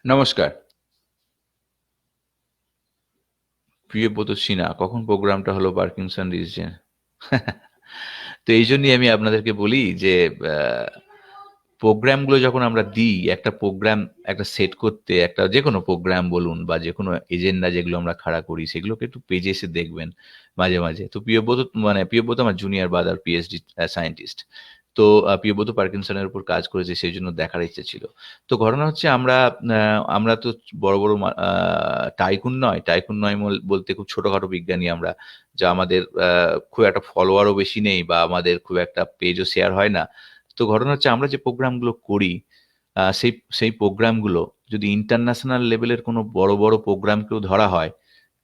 নমস্কার। প্রিয়ব্রত সিনহা, কখন প্রোগ্রামটা হলো পার্কিনসন ডিজিজে? তো এই জন্যই আমি আপনাদেরকে বলি যে প্রোগ্রামগুলো যখন আমরা দিই, একটা প্রোগ্রাম একটা সেট করতে, একটা যে কোনো প্রোগ্রাম বলুন বা যে কোনো এজেন্ডা যেগুলো আমরা খাড়া করি, সেগুলোকে একটু পেজে এসে দেখবেন মাঝে মাঝে। তো প্রিয়ব্রত আমার জুনিয়র ব্রাদার, পিএইচডি সায়েন্টিস্ট। তো প্রিয়ব্রত পার্কিনসনের উপর কাজ করেছে, সেই জন্য দেখার ইচ্ছে ছিল। তো ঘটনা হচ্ছে আমরা তো বড় বড় টাইকুন নয়, বলতে খুব ছোটখাটো বিজ্ঞানী আমরা, যা আমাদের খুব একটা ফলোয়ারও বেশি নেই বা আমাদের খুব একটা পেজও শেয়ার হয় না। তো ঘটনা হচ্ছে আমরা যে প্রোগ্রামগুলো করি, সেই সেই প্রোগ্রামগুলো যদি ইন্টারন্যাশনাল লেভেলের কোনো বড় বড় প্রোগ্রামকেও ধরা হয়,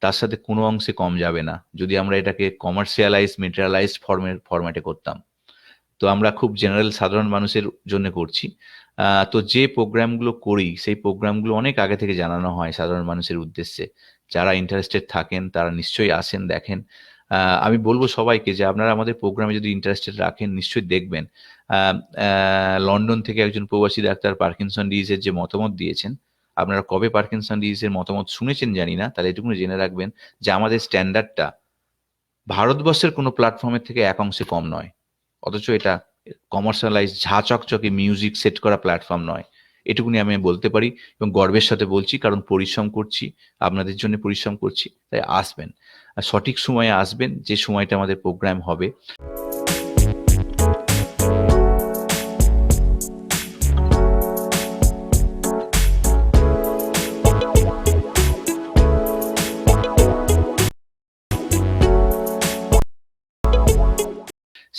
তার সাথে কোনো অংশে কম যাবে না, যদি আমরা এটাকে কমার্শিয়ালাইজ মেটেরিয়ালাইজড ফরম্যাটে করতাম। তো আমরা খুব জেনারেল সাধারণ মানুষের জন্য করছি। তো যে প্রোগ্রামগুলো করি, সেই প্রোগ্রামগুলো অনেক আগে থেকে জানানো হয় সাধারণ মানুষের উদ্দেশ্যে। যারা ইন্টারেস্টেড থাকেন তারা নিশ্চয়ই আসেন, দেখেন। আমি বলবো সবাইকে যে আপনারা আমাদের প্রোগ্রামে যদি ইন্টারেস্টেড রাখেন, নিশ্চয়ই দেখবেন। আহ, লন্ডন থেকে একজন প্রবাসী ডাক্তার পার্কিনসন ডিজিজের যে মতামত দিয়েছেন, আপনারা কবে পার্কিনসন ডিজিজের মতামত শুনেছেন জানি না, তাহলে এটুকুনি জেনে রাখবেন যে আমাদের স্ট্যান্ডার্ডটা ভারতবর্ষের কোনো প্ল্যাটফর্মের থেকে এক অংশে কম নয়। অথচ এটা কমার্শিয়ালাইজ ঝাঁ চকচকে মিউজিক সেট করা প্ল্যাটফর্ম নয়। এটুকুনি আমি বলতে পারি এবং গর্বের সাথে বলছি, কারণ পরিশ্রম করছি, আপনাদের জন্য পরিশ্রম করছি। তাই আসবেন, আর সঠিক সময়ে আসবেন, যে সময়টা আমাদের প্রোগ্রাম হবে।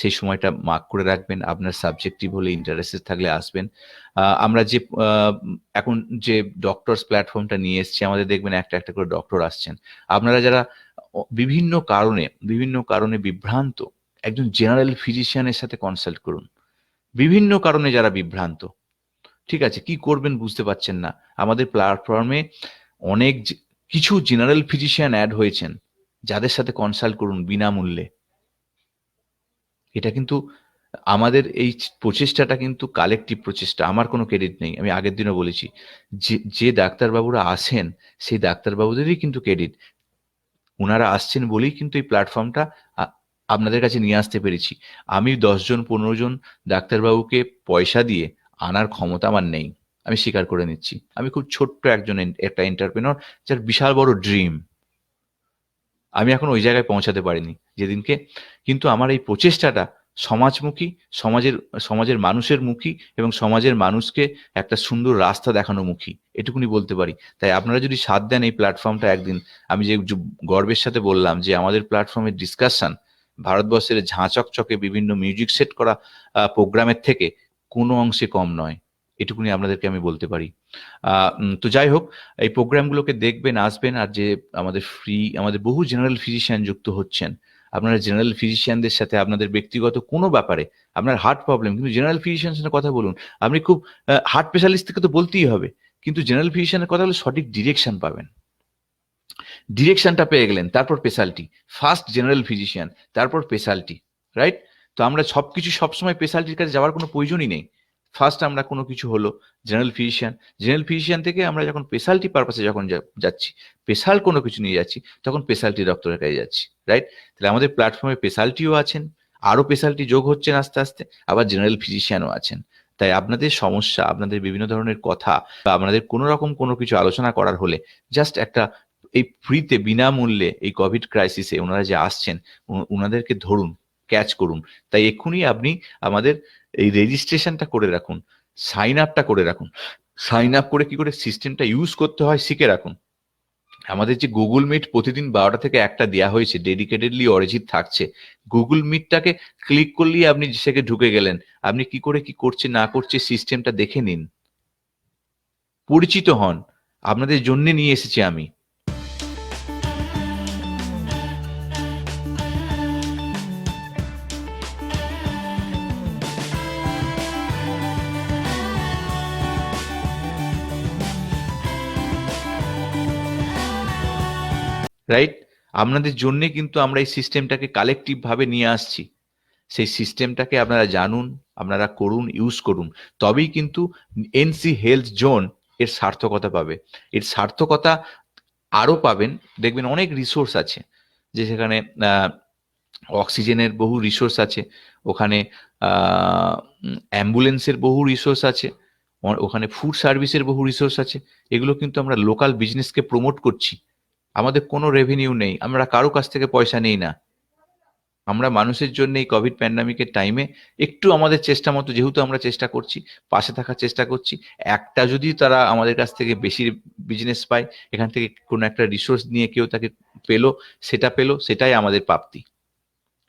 সেই সময়টা মার্ক করে রাখবেন। আপনার সাবজেক্টিভ হলে, ইন্টারেস্টেড থাকলে আসবেন। আমরা যে এখন যে ডক্টরস প্ল্যাটফর্মটা নিয়ে এসেছি, আমাদের দেখবেন একটা একটা করে ডক্টর আসছেন। আপনারা যারা বিভিন্ন কারণে বিভ্রান্ত, একজন জেনারেল ফিজিশিয়ানের সাথে কনসাল্ট করুন। বিভিন্ন কারণে যারা বিভ্রান্ত, ঠিক আছে, কি করবেন বুঝতে পারছেন না, আমাদের প্ল্যাটফর্মে অনেক কিছু জেনারেল ফিজিশিয়ান অ্যাড হয়েছেন, যাদের সাথে কনসাল্ট করুন বিনামূল্যে। এটা কিন্তু আমাদের এই প্রচেষ্টাটা কিন্তু কালেকটিভ প্রচেষ্টা, আমার কোনো ক্রেডিট নেই। আমি আগের দিনও বলেছি, যে যে ডাক্তারবাবুরা আসেন, সেই ডাক্তারবাবুদেরই কিন্তু ক্রেডিট। ওনারা আসছেন বলেই কিন্তু এই প্ল্যাটফর্মটা আপনাদের কাছে নিয়ে আসতে পেরেছি। আমি 10 জন 15 জন ডাক্তারবাবুকে পয়সা দিয়ে আনার ক্ষমতা আমার নেই, আমি স্বীকার করে নিচ্ছি। আমি খুব ছোট্ট একটা এন্টারপ্রেনর, যার বিশাল বড় ড্রিম। আমি এখন ওই জায়গায় পৌঁছাতে পারিনি যেদিনকে, কিন্তু আমার এই প্রচেষ্টাটা সমাজমুখী, সমাজের সমাজের মানুষের মুখী, এবং সমাজের মানুষকে একটা সুন্দর রাস্তা দেখানো মুখী, এটুকুনি বলতে পারি। তাই আপনারা যদি সাথ দেন এই প্ল্যাটফর্মটা একদিন, আমি যে গর্বের সাথে বললাম যে আমাদের প্ল্যাটফর্মের ডিসকাশন ভারতবর্ষের ঝাঁ চকচকে বিভিন্ন মিউজিক সেট করা প্রোগ্রামের থেকে কোনো অংশে কম নয়, এটুকুনি আপনাদেরকে আমি বলতে পারি। তো যাই হোক, এই প্রোগ্রামগুলোকে দেখবেন, আসবেন। আর যে আমাদের বহু জেনারেল ফিজিশিয়ান যুক্ত হচ্ছেন, আপনারা জেনারেল ফিজিশিয়ানদের সাথে আপনাদের ব্যক্তিগত কোনো ব্যাপারে, আপনার হার্ট প্রবলেম, কিন্তু জেনারেল ফিজিশিয়ানের সাথে কথা বলুন। আপনি খুব হার্ট স্পেশালিস্ট থেকে তো বলতেই হবে, কিন্তু জেনারেল ফিজিশিয়ানের কথা হলে সঠিক ডিরেকশন পাবেন। ডিরেকশনটা পেয়ে গেলেন, তারপর স্পেশালিটি। ফার্স্ট জেনারেল ফিজিশিয়ান, তারপর স্পেশালিটি, রাইট? তো আমরা সবকিছু সবসময় স্পেশালিটির কাছে যাওয়ার কোনো প্রয়োজনই নেই। ফার্স্ট আমরা কোনো কিছু হলো জেনারেল ফিজিশিয়ান থেকে আমরা যখন স্পেশালিটি পারপাসে যখন যাচ্ছি, স্পেশাল কোনো কিছু নিয়ে যাচ্ছি, তখন স্পেশালিটি ডক্টরের কাছে যাচ্ছি, রাইট? তাহলে আমাদের প্ল্যাটফর্মে স্পেশালিটিও আছেন, আরো স্পেশালিটি যোগ হচ্ছেন আস্তে আস্তে, আবার জেনারেল ফিজিশিয়ানও আছেন। তাই আপনাদের সমস্যা, আপনাদের বিভিন্ন ধরনের কথা, বা আপনাদের কোনো রকম কোনো কিছু আলোচনা করার হলে, জাস্ট একটা এই ফ্রিতে বিনামূল্যে এই কোভিড ক্রাইসিসে ওনারা যে আসছেন, ওনাদেরকে ধরুন, ক্যাচ করুন। তাই এক্ষুনি আপনি আমাদের এই রেজিস্ট্রেশনটা করে রাখুন, সাইন আপটা করে রাখুন। সাইন আপ করে কি করে সিস্টেমটা ইউজ করতে হয় শিখে রাখুন। আমাদের যে গুগল মিট প্রতিদিন 12টা থেকে 1টা দেওয়া হয়েছে, ডেডিকেটেডলি অরিজিৎ থাকছে। গুগল মিটটাকে ক্লিক করলেই আপনি সেখানে ঢুকে গেলেন। আপনি কি করে কি করছে না করছে সিস্টেমটা দেখে নিন, পরিচিত হন। আপনাদের জন্য নিয়ে এসেছি আমি। রাইট? আপনাদের জন্যে কিন্তু আমরা এই সিস্টেমটাকে কালেকটিভ ভাবে নিয়ে আসছি। সেই সিস্টেমটাকে আপনারা জানুন, আপনারা করুন, ইউজ করুন। তবেই কিন্তু এনসি হেলথ জোন এর সার্থকতা পাবে। এর সার্থকতা আরো পাবেন, দেখবেন অনেক রিসোর্স আছে, যে সেখানে অক্সিজেনের বহু রিসোর্স আছে, ওখানে অ্যাম্বুলেন্সের বহু রিসোর্স আছে, ওখানে ফুড সার্ভিসের বহু রিসোর্স আছে। এগুলো কিন্তু আমরা লোকাল বিজনেসকে প্রমোট করছি। আমাদের কোনো রেভিনিউ নেই, আমরা কারো কাছ থেকে পয়সা নেই না। আমরা মানুষের জন্য এই কোভিড প্যান্ডামিকের টাইমে একটু আমাদের চেষ্টা মতো, যেহেতু আমরা চেষ্টা করছি, পাশে থাকার চেষ্টা করছি, একটা যদি তারা আমাদের কাছ থেকে বেশি বিজনেস পায়, এখান থেকে কোনো একটা রিসোর্স নিয়ে কেউ তাকে পেলো, সেটাই আমাদের প্রাপ্তি।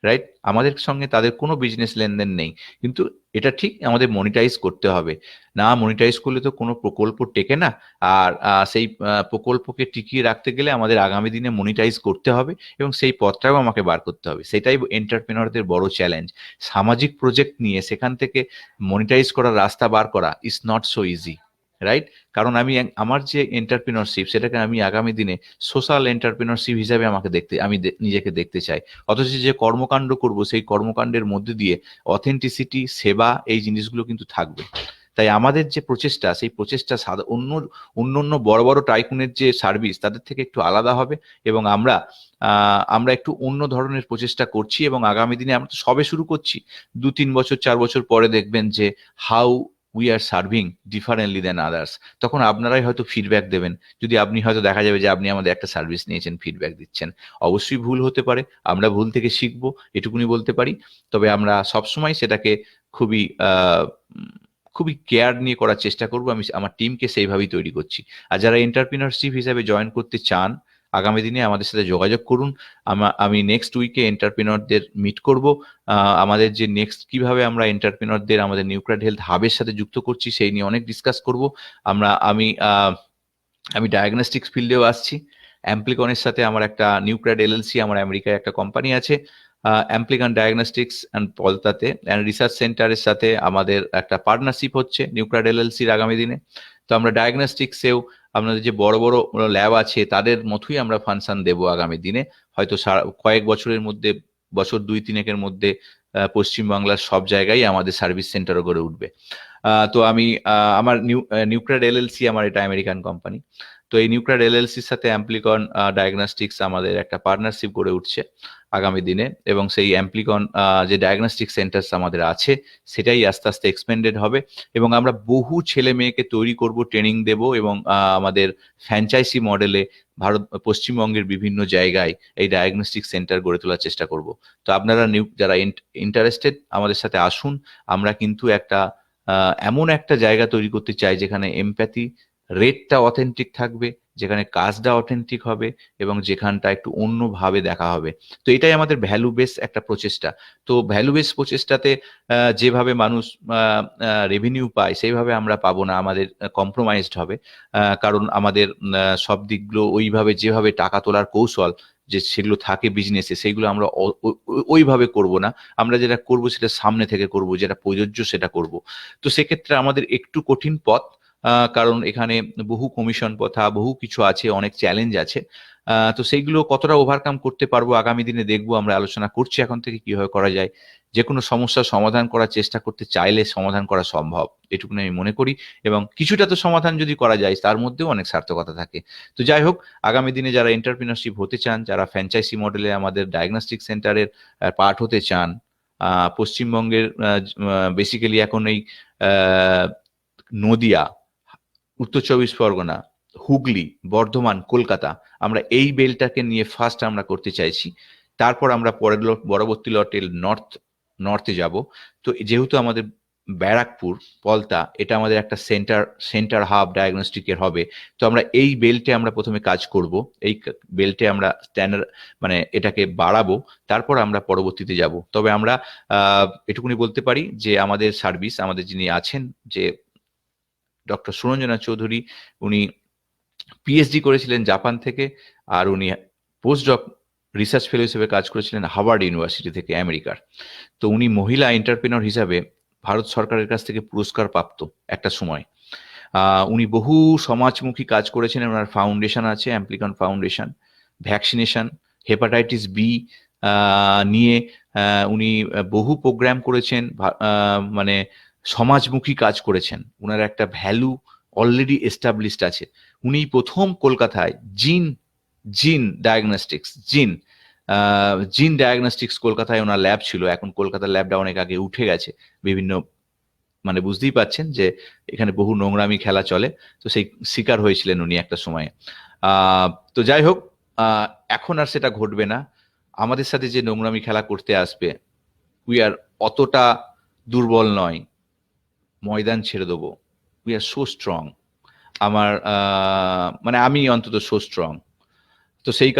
রাইট? আমাদের সঙ্গে তাদের কোনো বিজনেস লেনদেন নেই, কিন্তু এটা ঠিক আমাদের মনিটাইজ করতে হবে। না মনিটাইজ করলে তো কোনো প্রকল্প টেকে না। আর সেই প্রকল্পকে টিকিয়ে রাখতে গেলে আমাদের আগামী দিনে মনিটাইজ করতে হবে, এবং সেই পথটাও আমাকে বার করতে হবে। সেটাই এন্টারপ্রেনারদের বড় চ্যালেঞ্জ। সামাজিক প্রজেক্ট নিয়ে সেখান থেকে মনিটাইজ করার রাস্তা বার করা is not so easy. Right? কারণ আমার যে এন্টারপ্রেনারশিপ, সেটাকে আমি আগামী দিনে সোশ্যাল এন্টারপ্রেনারশিপ হিসাবে আমি নিজেকে দেখতে চাই। অথচ যে কর্মকাণ্ড করব, সেই কর্মকাণ্ডের মধ্যে দিয়ে অথেন্টিসিটি, সেবা, এই জিনিসগুলো কিন্তু থাকবে। তাই আমাদের যে প্রচেষ্টা, সেই প্রচেষ্টা অন্য বড় বড় টাইকুনের যে সার্ভিস, তাদের থেকে একটু আলাদা হবে, এবং আমরা একটু অন্য ধরনের প্রচেষ্টা করছি, এবং আগামী দিনে আমরা তো সবে শুরু করছি। 2-3 বছর 4 বছর পরে দেখবেন যে how we are serving differently then others. তখন আপনারাই হয়তো ফিডব্যাক দেবেন। যদি আপনি হয়তো দেখা যাবে যে আপনি আমাদের একটা সার্ভিস নিয়েছেন, ফিডব্যাক দিচ্ছেন। অবশ্যই ভুল হতে পারে, আমরা ভুল থেকে শিখবো, এটুকুনি বলতে পারি। তবে আমরা সবসময় সেটাকে খুবই খুবই কেয়ার নিয়ে করার চেষ্টা করব। আমি আমার টিমকে সেইভাবেই তৈরি করছি। আর যারা এন্টারপ্রিনারশিপ হিসাবে জয়েন করতে চান, আগামী দিনে আমাদের সাথে যোগাযোগ করুন। আমি নেক্সট উইকে এন্টারপ্রেনারদের মিট করব। আমাদের যে নেক্সট কিভাবে আমরা এন্টারপ্রেনারদের আমাদের নিউক্লিয়ার হেলথ হাবের সাথে যুক্ত করছি, সেই নিয়ে অনেক ডিসকাস করব। আমি ডায়াগনস্টিক্স ফিল্ডেও আসছি। অ্যাম্প্লিকনের সাথে আমার একটা নিউক্লিয়ার এলএলসি, আমার আমেরিকায় একটা কোম্পানি আছে, অ্যাম্প্লিকন ডায়াগনস্টিক্স অ্যান্ড পলতাতে অ্যান্ড রিসার্চ সেন্টারের সাথে আমাদের একটা পার্টনারশিপ হচ্ছে নিউক্লিয়ার এলএলসির আগামী দিনে। তো আমরা ডায়াগনস্টিক্সেও আপনাদের যে বড় বড় ল্যাব আছে, তাদের মতোই আমরা ফাংশন দেবো আগামী দিনে। হয়তো কয়েক বছরের মধ্যে, বছর 2-3 মধ্যে পশ্চিমবাংলার সব জায়গায় আমাদের সার্ভিস সেন্টারও গড়ে উঠবে। তো আমার নিউক্লিয়ার এলএলসি, আমার এটা আমেরিকান কোম্পানি। তো এই নিউক্লিয়ার এলএলসির সাথে অ্যাম্প্লিকন ডায়াগনস্টিক্স আমাদের একটা পার্টনারশিপ গড়ে উঠছে আগামী দিনে, এবং সেই অ্যাম্প্লিকন যে ডায়াগনস্টিক সেন্টার্স আমাদের আছে, সেটাই আস্তে আস্তে এক্সপেন্ডেড হবে, এবং আমরা বহু ছেলে মেয়েকে তৈরি করব, ট্রেনিং দেব, এবং আমাদের ফ্র্যাঞ্চাইজি মডেলে পশ্চিমবঙ্গের বিভিন্ন জায়গায় এই ডায়াগনস্টিক সেন্টার গড়ে তোলার চেষ্টা করব। তো আপনারা যারা ইন্টারেস্টেড, আমাদের সাথে আসুন। আমরা কিন্তু এমন একটা জায়গা তৈরি করতে চাই যেখানে এমপ্যাথি, রেটটা অথেন্টিক থাকবে, যেখানে কাজটা অথেন্টিক হবে, এবং যেখানটা একটু অন্যভাবে দেখা হবে। তো এটাই আমাদের ভ্যালু বেস একটা প্রচেষ্টা। তো ভ্যালু বেস প্রচেষ্টাতে যেভাবে মানুষ রেভিনিউ পায়, সেইভাবে আমরা পাবো না, আমাদের কম্প্রোমাইজড হবে। কারণ আমাদের সব দিকগুলো ওইভাবে, যেভাবে টাকা তোলার কৌশল যে সেগুলো থাকে বিজনেসে, সেইগুলো আমরা ওইভাবে করব না। আমরা যেটা করব সেটা সামনে থেকে করব, যেটা প্রযোজ্য সেটা করব। তো সেক্ষেত্রে আমাদের একটু কঠিন পথ, কারণ এখানে বহু কমিশন প্রথা, বহু কিছু আছে, অনেক চ্যালেঞ্জ আছে। তো সেইগুলো কতটা ওভারকাম করতে পারবো আগামী দিনে দেখবো। আমরা আলোচনা করছি এখন থেকে কিভাবে করা যায়। যে কোনো সমস্যার সমাধান করার চেষ্টা করতে চাইলে সমাধান করা সম্ভব, এটুকুনি আমি মনে করি। এবং কিছুটা তো সমাধান যদি করা যায়, তার মধ্যেও অনেক সার্থকতা থাকে। তো যাই হোক, আগামী দিনে যারা এন্টারপ্রিনারশিপ হতে চান, যারা ফ্র্যাঞ্চাইজি মডেলে আমাদের ডায়াগনস্টিক সেন্টারের পার্ট হতে চান, পশ্চিমবঙ্গের বেসিক্যালি এখন এই নদিয়া, উত্তর 24 পরগনা, হুগলি, বর্ধমান, কলকাতা, আমরা এই বেলটাকে নিয়ে ফার্স্ট আমরা করতে চাইছি। তারপর আমরা পরবর্তী লটে নর্থে যাব। তো যেহেতু আমাদের ব্যারাকপুর, পলতা, এটা আমাদের একটা সেন্টার হাব ডায়াগনস্টিকের হবে। তো আমরা এই বেল্টে আমরা প্রথমে কাজ করব, এই বেল্টে আমরা স্ট্যান্ডার্ড মানে এটাকে বাড়াবো, তারপর আমরা পরবর্তীতে যাব। তবে আমরা এটুকুনি বলতে পারি যে আমাদের সার্ভিস, আমাদের যিনি আছেন, যে ডক্টর সুরঞ্জনা চৌধুরী, উনি পিএইচডি করেছিলেন জাপান থেকে, আর উনি পোস্টডক রিসার্চ ফেলো হিসেবে কাজ করেছিলেন হার্ভার্ড ইউনিভার্সিটি থেকে, আমেরিকার। তো উনি মহিলা এন্টারপ্রেনার হিসাবে ভারত সরকারের কাছ থেকে পুরস্কার প্রাপ্ত একটা সময়। উনি বহু সমাজমুখী কাজ করেছেন। ওনার ফাউন্ডেশন আছে, অ্যাম্প্লিকন ফাউন্ডেশন। ভ্যাকসিনেশন, হেপাটাইটিস বি নিয়ে উনি বহু প্রোগ্রাম করেছেন, মানে সমাজমুখী কাজ করেছেন। ওনার একটা ভ্যালু অলরেডি এস্টাবলিশড আছে। উনি প্রথম কলকাতায় জিন ডায়াগনস্টিক্স কলকাতায় ওনার ল্যাব ছিল। এখন কলকাতার ল্যাবটা অনেক আগে উঠে গেছে। বিভিন্ন মানে বুঝতেই পাচ্ছেন যে এখানে বহু নোংরামি খেলা চলে, তো সেই শিকার হয়েছিলেন উনি একটা সময়ে। তো যাই হোক, এখন আর সেটা ঘটবে না। আমাদের সাথে যে নোংরামি খেলা করতে আসবে, উই আর অতটা দুর্বল নয়, ময়দান ছেড়ে দেবো। We are so strong. আমার মানে আমি অন্তত সো স্ট্রং। তো সেই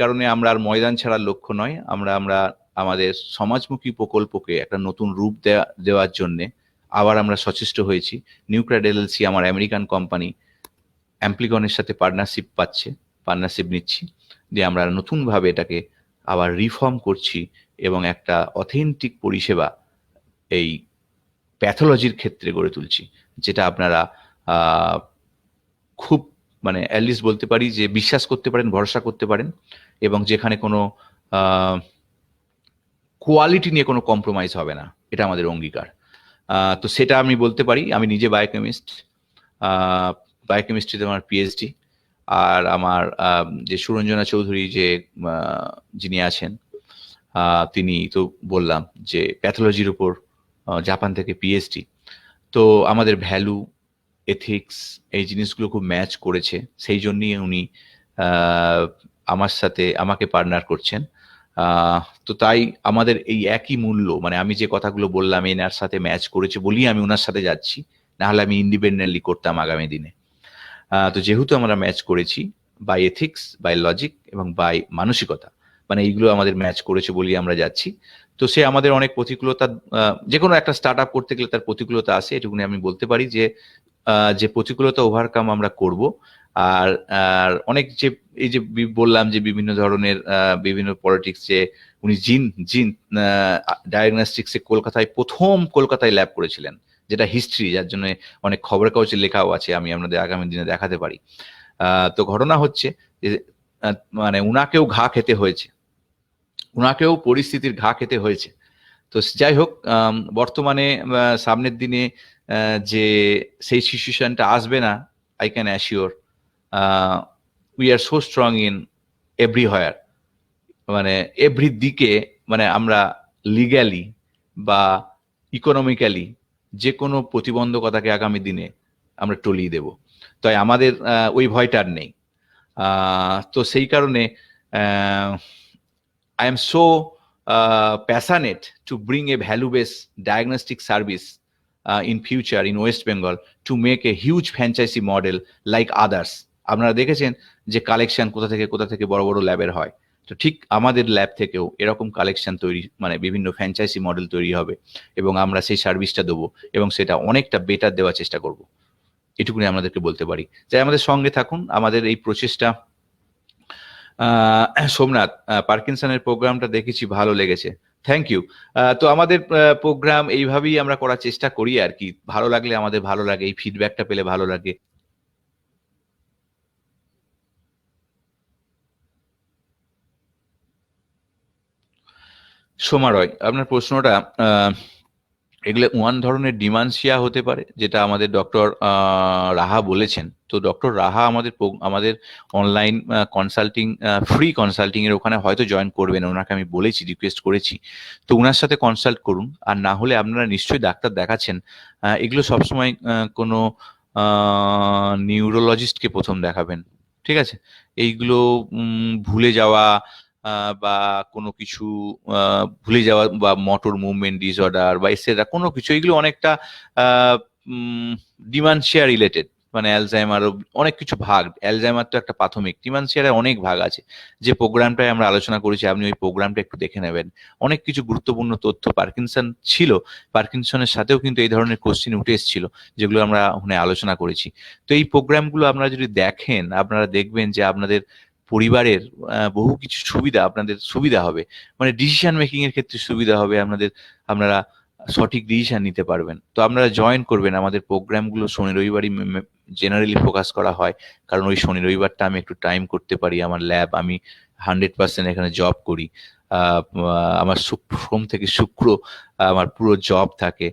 কারণে আমরা আর ময়দান ছাড়ার লক্ষ্য নয়, আমরা আমরা আমাদের সমাজমুখী প্রকল্পকে একটা নতুন রূপ দেওয়ার জন্যে আবার আমরা সচেষ্ট হয়েছি। নিউক্রাড এলএলসি আমার আমেরিকান কোম্পানি অ্যাম্প্লিকনের সাথে পার্টনারশিপ নিচ্ছি, দিয়ে আমরা নতুনভাবে এটাকে আবার রিফর্ম করছি এবং একটা অথেন্টিক পরিষেবা এই প্যাথোলজির ক্ষেত্রে গড়ে তুলছি, যেটা আপনারা খুব মানে অ্যাটলিস্ট বলতে পারি যে বিশ্বাস করতে পারেন, ভরসা করতে পারেন, এবং যেখানে কোনো কোয়ালিটি নিয়ে কোনো কম্প্রোমাইজ হবে না, এটা আমাদের অঙ্গীকার। তো সেটা আমি বলতে পারি। আমি নিজে বায়োকেমিস্ট্রিতে আমার পিএইচডি, আর আমার যে সুরঞ্জনা চৌধুরী যিনি আছেন, তিনি তো বললাম যে প্যাথোলজির উপর জাপান থেকে পিএইচডি। তো আমাদের ভ্যালু, এথিক্স, এই জিনিসগুলো খুব ম্যাচ করেছে, সেই জন্যই উনি আমাকে পার্টনার করছেন। তো তাই আমাদের এই একই মূল্য, মানে আমি যে কথাগুলো বললাম এনার সাথে ম্যাচ করেছে বলি আমি ওনার সাথে যাচ্ছি, না হলে আমি ইন্ডিপেন্ডেন্টলি করতাম আগামী দিনে। তো যেহেতু আমরা ম্যাচ করেছি বাই এথিক্স, বাই লজিক এবং বাই মানসিকতা, মানে এইগুলো আমাদের ম্যাচ করেছে বলি আমরা যাচ্ছি। তো সে আমাদের অনেক প্রতিকূলতা, যে কোনো একটা স্টার্ট আপ করতে গেলে তার প্রতিকূলতা আসে, এটুকুনি আমি বলতে পারি যে প্রতিকূলতা ওভারকাম আমরা করব। আর অনেক যে এই যে বললাম যে বিভিন্ন ধরনের বিভিন্ন পলিটিক্স, যে উনি জিন ডায়াগনস্টিক্সে কলকাতায় ল্যাব করেছিলেন, যেটা হিস্ট্রি, যার জন্য অনেক খবরের কাগজে লেখাও আছে, আমি আপনাদের আগামী দিনে দেখাতে পারি। তো ঘটনা হচ্ছে যে মানে উনাকেও পরিস্থিতির ঘা খেতে হয়েছে। তো যাই হোক, বর্তমানে সামনের দিনে যে সেই সিচুয়েশনটা আসবে না, I can assure. We are so strong in everywhere, মানে এভরি দিকে, মানে আমরা লিগ্যালি বা ইকোনমিক্যালি যে কোনো প্রতিবন্ধকতাকে আগামী দিনে আমরা টলিয়ে দেব। তাই আমাদের ওই ভয়টা আর নেই। তো সেই কারণে I am so passionate to bring a value-based diagnostic service in future in West Bengal to make a huge franchisee model like others. আপনারা দেখেছেন যে কালেকশন কোথা থেকে বড় বড় ল্যাবের হয়, তো ঠিক আমাদের ল্যাব থেকেও এরকম কালেকশন তৈরি, মানে বিভিন্ন ফ্র্যাঞ্চাইজি মডেল তৈরি হবে এবং আমরা সেই সার্ভিসটা দেবো এবং সেটা অনেকটা বেটার দেওয়ার চেষ্টা করব। এটুকুনি আমাদেরকে বলতে পারি। তাই আমাদের সঙ্গে থাকুন। আমাদের এই প্রচেষ্টা, সোমনাথ, পার্কিনসনের প্রোগ্রামটা দেখেছি, ভালো লেগেছে, থ্যাংক ইউ। তো আমাদের প্রোগ্রাম এইভাবেই আমরা করার চেষ্টা করি আর কি। ভালো লাগলে আমাদের ভালো লাগে, এই ফিডব্যাকটা পেলে ভালো লাগে। সোমা রয়, আপনার প্রশ্নটা, এগুলো ওয়ান ধরনের ডিমানশিয়া হতে পারে, যেটা আমাদের ডক্টর রাহা বলেছেন। তো ডক্টর রাহা আমাদের অনলাইন কনসাল্টিং, ফ্রি কনসাল্টিং এর ওখানে হয়তো জয়েন করবেন, ওনাকে আমি বলেছি, রিকোয়েস্ট করেছি। তো ওনার সাথে কনসাল্ট করুন, আর না হলে আপনারা নিশ্চয়ই ডাক্তার দেখাচ্ছেন। এগুলো সবসময় কোনো নিউরোলজিস্টকে প্রথম দেখাবেন, ঠিক আছে? এইগুলো ভুলে যাওয়া বা কোনো কিছু ভুলে যাওয়া বা মোটর মুভমেন্ট ডিসঅর্ডার বা এসেরা কোনো কিছু, এগুলো অনেকটা ডিমেনশিয়া রিলেটেড, মানে অ্যালজাইমার, অনেক কিছু ভাগ। অ্যালজাইমার তো একটা প্রাথমিক, ডিমেনশিয়ার অনেক ভাগ আছে। যে প্রোগ্রামটায় আমরা আলোচনা করেছি, আপনি ওই প্রোগ্রামটা একটু দেখে নেবেন, অনেক কিছু গুরুত্বপূর্ণ তথ্য পার্কিনসন ছিল। পার্কিনসনের সাথেও কিন্তু এই ধরনের কোশ্চিন উঠে এসেছিল, যেগুলো আমরা ওখানে আলোচনা করেছি। তো এই প্রোগ্রামগুলো আপনারা যদি দেখেন, আপনারা দেখবেন যে আপনাদের পরিবারের বহু কিছু আপনাদের সুবিধা হবে, মানে ডিসিশন মেকিং এর ক্ষেত্রে সুবিধা হবে আপনারা সঠিক ডিসিশন নিতে পারবেন। তো আপনারা জয়েন করবেন। আমাদের প্রোগ্রামগুলো শনি রবিবারই জেনারেলি ফোকাস করা হয়, কারণ ওই শনি রবিবারটা আমি একটু টাইম করতে পারি। আমার ল্যাব, আমি 100% এখানে জব করি। আমার সোম থেকে শুক্র আমার পুরো জব থাকে।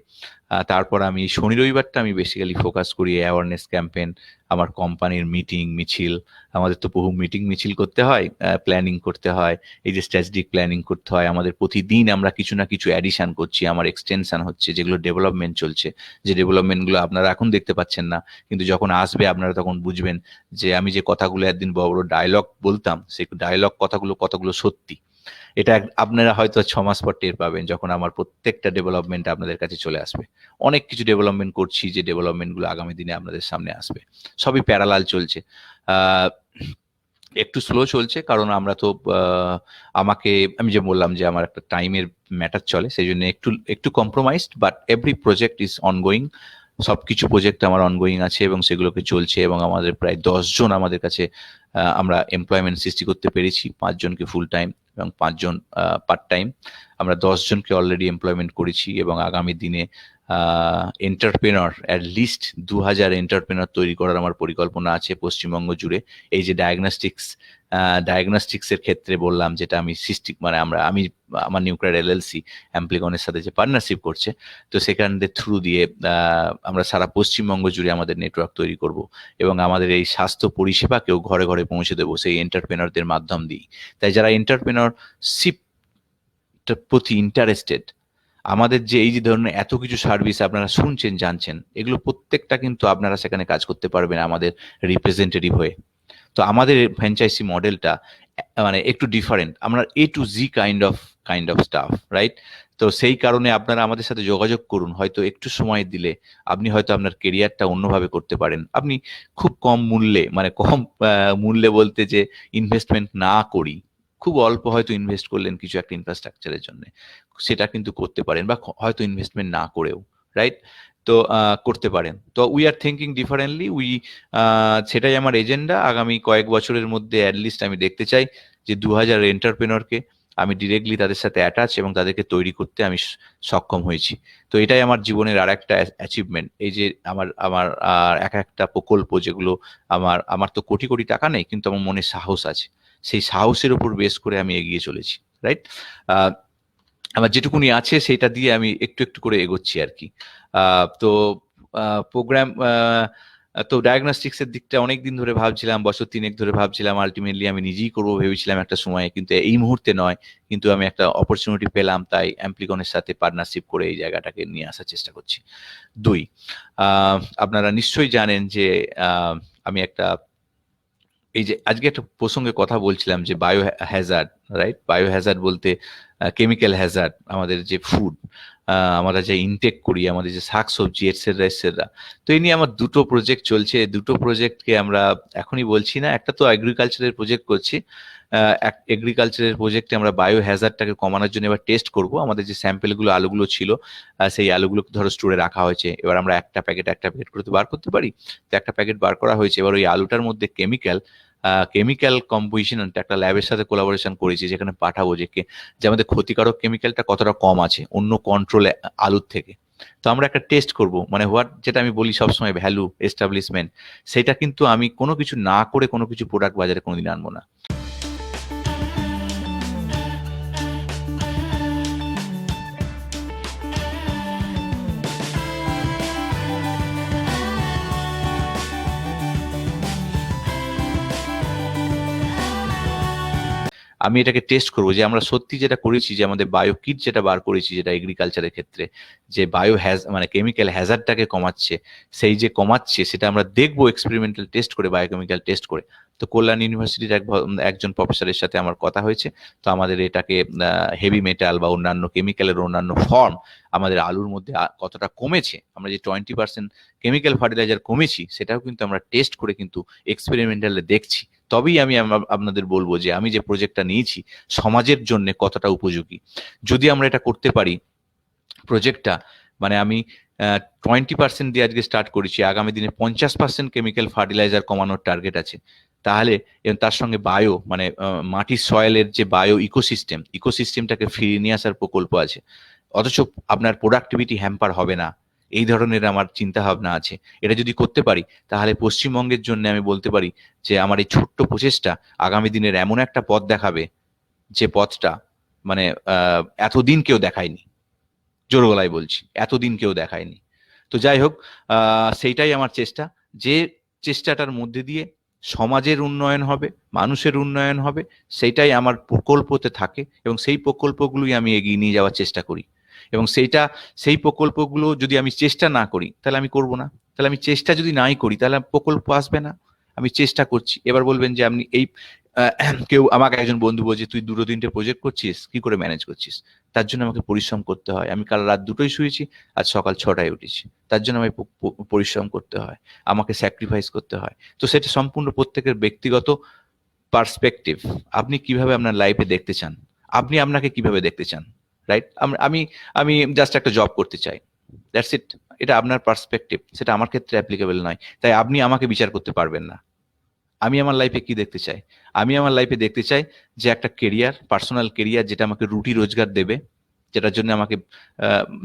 তারপর আমি শনি রবিবারটা আমি বেসিক্যালি ফোকাস করি অ্যাওয়ারনেস ক্যাম্পেন, আমার কোম্পানির মিটিং মিছিল। আমাদের তো বহু মিটিং মিছিল করতে হয়, প্ল্যানিং করতে হয়, এই যে স্ট্র্যাটেজিক প্ল্যানিং করতে হয় আমাদের। প্রতিদিন আমরা কিছু না কিছু অ্যাডিশন করছি, আমার এক্সটেনশন হচ্ছে, যেগুলো ডেভেলপমেন্ট চলছে, যে ডেভেলপমেন্টগুলো আপনারা এখন দেখতে পাচ্ছেন না, কিন্তু যখন আসবে আপনারা তখন বুঝবেন যে আমি যে কথাগুলো একদিন বড় বড় ডায়লগ বলতাম, সেই ডায়লগ কথাগুলো কতগুলো সত্যি। এটা আপনারা হয়তো 6 মাস পর টের পাবেন, যখন আমার প্রত্যেকটা ডেভেলপমেন্ট আপনাদের কাছে চলে আসবে। অনেক কিছু ডেভেলপমেন্ট করছি, যে ডেভেলপমেন্টগুলো আগামী দিনে আপনাদের সামনে আসবে। সবই প্যারালাল চলছে। আহ, একটু স্লো চলছে কারণ আমরা তো আমাকে, আমি যে বললাম যে আমার একটা টাইমের ম্যাটার চলে, সেই জন্য একটু একটু compromised, but every project is ongoing. সবকিছু প্রজেক্ট আমার অনগোয়িং আছে এবং সেগুলোকে চলছে, এবং আমাদের প্রায় 10 জন আমাদের কাছে আমরা এমপ্লয়মেন্ট সৃষ্টি করতে পেরেছি, 5 জনকে ফুল টাইম এবং 5 জন পার্ট টাইম। আমরা 10 জনকে অলরেডি এমপ্লয়মেন্ট করেছি, এবং আগামী দিনে এন্টারপ্রেনর অ্যাটলিস্ট 2000 এন্টারপ্রেনর তৈরি করার আমার পরিকল্পনা আছে পশ্চিমবঙ্গ জুড়ে। এই যে ডায়াগনস্টিক্সের ক্ষেত্রে বললাম, যেটা আমি সৃষ্টি মানে আমি আমার নিউক্লিয়ার এলএলসি অ্যাম্প্লিকনের সাথে যে পার্টনারশিপ করছে, তো সেখানদের থ্রু দিয়ে আমরা সারা পশ্চিমবঙ্গ জুড়ে আমাদের নেটওয়ার্ক তৈরি করব, এবং আমাদের এই স্বাস্থ্য পরিষেবাকেও ঘরে ঘরে পৌঁছে দেবো সেই এন্টারপ্রেনরদের মাধ্যম দিয়ে। তাই যারা এন্টারপ্রেনরশিপ প্রতি ইন্টারেস্টেড, আমাদের যে এই যে ধরনের এত কিছু সার্ভিস আপনারা শুনছেন জানছেন, এগুলো প্রত্যেকটা কিন্তু আপনারা সেখানে কাজ করতে পারবেন আমাদের রিপ্রেজেন্টেটিভ হয়ে। তো আমাদের ফ্র্যাঞ্চাইজি মডেলটা মানে একটু ডিফারেন্ট, আমরা A to Z kind of staff, right? তো সেই কারণে আপনারা আমাদের সাথে যোগাযোগ করুন। হয়তো একটু সময় দিলে আপনি হয়তো আপনার কেরিয়ারটা অন্যভাবে করতে পারেন। আপনি খুব কম মূল্যে, মানে কম মূল্যে বলতে যে ইনভেস্টমেন্ট না করি, খুব অল্প হয়তো ইনভেস্ট করলেন কিছু একটা ইনফ্রাস্ট্রাকচারের জন্য, সেটা কিন্তু করতে পারেন, বা হয়তো ইনভেস্টমেন্ট না করেও, রাইট? তো করতে পারেন। তো উই আর থিঙ্কিং ডিফারেন্টলি। সেটাই আমার এজেন্ডা। আগামী কয়েক বছরের মধ্যে অ্যাটলিস্ট আমি দেখতে চাই যে 2000 এন্টারপ্রেনরকে আমি ডিরেক্টলি তাদের সাথে অ্যাটাচ এবং তাদেরকে তৈরি করতে আমি সক্ষম হয়েছি। তো এটাই আমার জীবনের আর একটা অ্যাচিভমেন্ট। এই যে আমার আমার এক একটা প্রকল্প, যেগুলো আমার তো কোটি কোটি টাকা নেই, কিন্তু আমার মনে সাহস আছে। সেই সাহসের উপর বেস করে আমি এগিয়ে চলেছি, রাইট? আমার যেটুকুনি আছে সেটা দিয়ে আমি একটু একটু করে এগোচ্ছি আর কি। তো প্রোগ্রাম, তো ডায়াগনস্টিক্স এর দিকটা অনেক দিন ধরে ভাবছিলাম, বছর 3 ধরে ভাবছিলাম, আলটিমেটলি আমি নিজেই করবো ভেবেছিলাম একটা সময়ে, কিন্তু এই মুহূর্তে নয়। কিন্তু আমি একটা অপরচুনিটি পেলাম, তাই অ্যাম্প্লিকনের সাথে পার্টনারশিপ করে এই জায়গাটাকে নিয়ে আসার চেষ্টা করছি। 2, আপনারা নিশ্চয়ই জানেন যে আমি একটা, এই যে আজকে একটা প্রসঙ্গে কথা বলছিলাম যে bio Hazard, right? Bio Hazard বলতে কেমিক্যাল হ্যাজার্ড, আমাদের যে ফুড আমরা যে ইনটেক করি, আমাদের যে শাকসবজি এটসেট্রা এটসেট্রা। তো এই নিয়ে আমার 2টো প্রজেক্ট চলছে। 2টো প্রজেক্টকে আমরা এখনই বলছি না। একটা তো এগ্রিকালচারের প্রজেক্ট করছি। এগ্রিকালচারের প্রজেক্টে আমরা বায়ো হ্যাজার্ডটাকে কমানোর জন্য এবার টেস্ট করব। আমাদের যে স্যাম্পেলগুলো, আলুগুলো ছিল, সেই আলুগুলো ধরো স্টোরে রাখা হয়েছে। এবার আমরা একটা প্যাকেট করে তো বার করতে পারি। তো একটা প্যাকেট বার করা হয়েছে। এবার ওই আলুটার মধ্যে কেমিক্যাল কম্পোজিশন একটা ল্যাবের সাথে কোলাবোরেশন করেছি, যেখানে পাঠাবো যে আমাদের ক্ষতিকারক কেমিক্যালটা কতটা কম আছে অন্য কন্ট্রোল আলুর থেকে। তো আমরা একটা টেস্ট করব, মানে যেটা আমি বলি সবসময়, ভ্যালু এস্টাবলিশমেন্ট। সেটা কিন্তু আমি কোনো কিছু না করে কোনো কিছু প্রোডাক্ট বাজারে কোনোদিন আনবো না। আমি এটাকে টেস্ট করবো যে আমরা সত্যি যেটা করেছি, যে আমাদের বায়ো কিট যেটা বার করেছি, যেটা এগ্রিকালচারের ক্ষেত্রে যে মানে কেমিক্যাল হ্যাজার্ডটাকে কমাচ্ছে, সেই যে কমাচ্ছে সেটা আমরা দেখবো এক্সপেরিমেন্টাল টেস্ট করে, বায়োকেমিক্যাল টেস্ট করে। তো কল্যাণ ইউনিভার্সিটির একজন প্রফেসরের সাথে আমার কথা হয়েছে। তো আমাদের এটাকে হেভি মেটাল বা অন্যান্য কেমিক্যালের অন্যান্য ফর্ম আমাদের আলুর মধ্যে কতটা কমেছে, আমরা যে 20% কেমিক্যাল ফার্টিলাইজার কমেছি, সেটাও কিন্তু আমরা টেস্ট করে কিন্তু এক্সপেরিমেন্টালে দেখছি। তবেই আমি আপনাদের বলবো যে আমি যে প্রজেক্টটা নিয়েছি সমাজের জন্য কতটা উপযোগী। যদি আমরা এটা করতে পারি প্রজেক্টটা, মানে আমি 20% দিয়ে আজকে স্টার্ট করেছি, আগামী দিনে 50% কেমিক্যাল ফার্টিলাইজার কমানোর টার্গেট আছে। তাহলে তার সঙ্গে বায়ো, মানে মাটির সয়েলের যে বায়ো ইকোসিস্টেমটাকে ফিরিয়ে নিয়ে আসার প্রকল্প আছে, অথচ আপনার প্রোডাক্টিভিটি হ্যাম্পার হবে না। এই ধরনের আমার চিন্তা ভাবনা আছে। এটা যদি করতে পারি, তাহলে পশ্চিমবঙ্গের জন্য আমি বলতে পারি যে আমার এই ছোট্ট প্রচেষ্টা আগামী দিনের এমন একটা পথ দেখাবে, যে পথটা মানে এতদিন কেউ দেখায়নি। জোর গলায় বলছি, এতদিন কেউ দেখায়নি। তো যাই হোক, সেইটাই আমার চেষ্টা, যে চেষ্টাটার মধ্যে দিয়ে সমাজের উন্নয়ন হবে, মানুষের উন্নয়ন হবে, সেইটাই আমার প্রকল্পতে থাকে, এবং সেই প্রকল্পগুলোই আমি এগিয়ে নিয়ে যাওয়ার চেষ্টা করি। এবং সেই প্রকল্পগুলো যদি আমি চেষ্টা না করি তাহলে আমি করব না। তাহলে আমি চেষ্টা যদি নাই করি তাহলে প্রকল্প আসবে না। আমি চেষ্টা করছি। এবার বলবেন যে আপনি এই কেউ আমাকে, একজন বন্ধু বলছে, তুই দুটো তিনটে প্রজেক্ট করছিস, কি করে ম্যানেজ করছিস? তার জন্য আমাকে পরিশ্রম করতে হয়। আমি কাল রাত 2টোয় শুয়েছি, আজ সকাল 6টায় উঠেছি। তার জন্য আমাকে পরিশ্রম করতে হয়, আমাকে স্যাক্রিফাইস করতে হয়। তো সেটা সম্পূর্ণ প্রত্যেকের ব্যক্তিগত পার্সপেক্টিভ। আপনি কিভাবে আপনার লাইফে দেখতে চান, আপনি আপনাকে কিভাবে দেখতে চান, রাইট? আমি আমি জাস্ট একটা জব করতে চাই, দ্যাটস ইট। এটা আপনার পার্সপেক্টিভ, সেটা আমার ক্ষেত্রে অ্যাপ্লিকেবল নয়, তাই আপনি আমাকে বিচার করতে পারবেন না। আমি আমার লাইফে কি দেখতে চাই? আমি আমার লাইফে দেখতে চাই যে একটা কেরিয়ার, পার্সোনাল কেরিয়ার, যেটা আমাকে রুটি রোজগার দেবে, যেটার জন্য আমাকে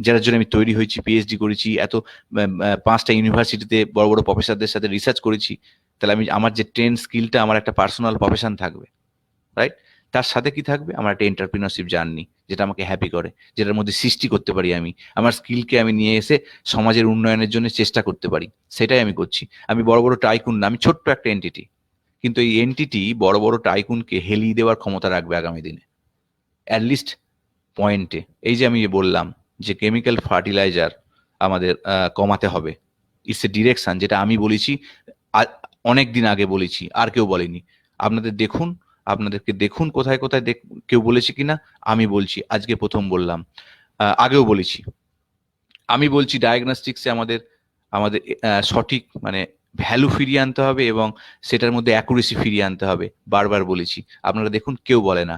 যেটার জন্য আমি তৈরি হয়েছি, পিএইচডি করেছি, এত 5টা ইউনিভার্সিটিতে বড় বড় প্রফেসরদের সাথে রিসার্চ করেছি। তাহলে আমি আমার যে ট্রেন স্কিলটা, আমার একটা পার্সোনাল প্রফেশন থাকবে, রাইট? তার সাথে কি থাকবে? আমার একটা এন্টারপ্রিনারশিপ জার্নি, যেটা আমাকে হ্যাপি করে, যেটার মধ্যে সৃষ্টি করতে পারি আমি, আমার স্কিলকে আমি নিয়ে এসে সমাজের উন্নয়নের জন্য চেষ্টা করতে পারি। সেটাই আমি করছি। আমি বড় বড় টাইকুন না, আমি ছোট্ট একটা এন্টিটি, কিন্তু এই এন্টিটি বড় বড় টাইকুনকে হেলিয়ে দেওয়ার ক্ষমতা রাখবে আগামী দিনে, অ্যাটলিস্ট পয়েন্টে। এই যে আমি যে বললাম যে কেমিক্যাল ফার্টিলাইজার আমাদের কমাতে হবে, ইটস এ ডিরেকশন, যেটা আমি বলেছি, অনেক দিন আগে বলেছি, আর কেউ বলেনি। আপনাদেরকে দেখুন কোথায় কোথায় কেউ বলেছে কিনা। আমি বলছি, আজকে প্রথম বললাম, আগেও বলেছি। আমি বলছি ডায়াগনস্টিক্সে আমাদের আমাদের সঠিক মানে ভ্যালু ফিরিয়ে আনতে হবে, এবং সেটার মধ্যে অ্যাকুরেসি ফিরিয়ে আনতে হবে। বারবার বলেছি, আপনারা দেখুন কেউ বলে না।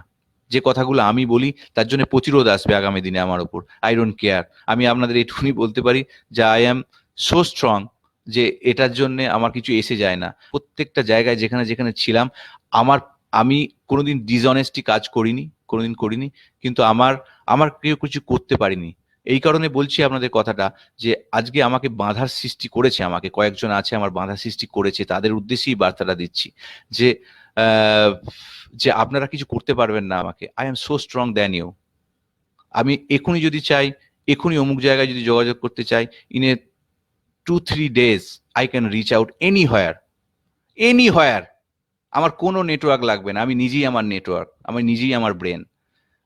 যে কথাগুলো আমি বলি তার জন্য প্রতিরোধ আসবে আগামী দিনে আমার উপর, আই ডোন্ট কেয়ার। আমি আপনাদের এটুকুনি বলতে পারি যে আই অ্যাম সো স্ট্রং, যে এটার জন্য আমার কিছু এসে যায় না। প্রত্যেকটা জায়গায় যেখানে যেখানে ছিলাম, আমার আমি কোনোদিন ডিসঅনেস্টি কাজ করিনি, কোনোদিন করিনি, কিন্তু আমার আমার কেউ কিছু করতে পারিনি। এই কারণে বলছি আপনাদের কথাটা, যে আজকে আমাকে বাধার সৃষ্টি করেছে, আমাকে কয়েকজন আছে আমার বাধার সৃষ্টি করেছে, তাদের উদ্দেশ্যেই বার্তাটা দিচ্ছি, যে আহ, যে আপনারা কিছু করতে পারবেন না আমাকে। I am so strong than you. আমি এখনই যদি চাই, এখনই অমুক জায়গায় যদি যোগাযোগ করতে চাই, in a 2-3 days I can reach out anywhere, anywhere. আমার কোনো নেটওয়ার্ক লাগবে না, আমি নিজেই আমার নেটওয়ার্ক, আমি নিজেই আমার ব্রেন।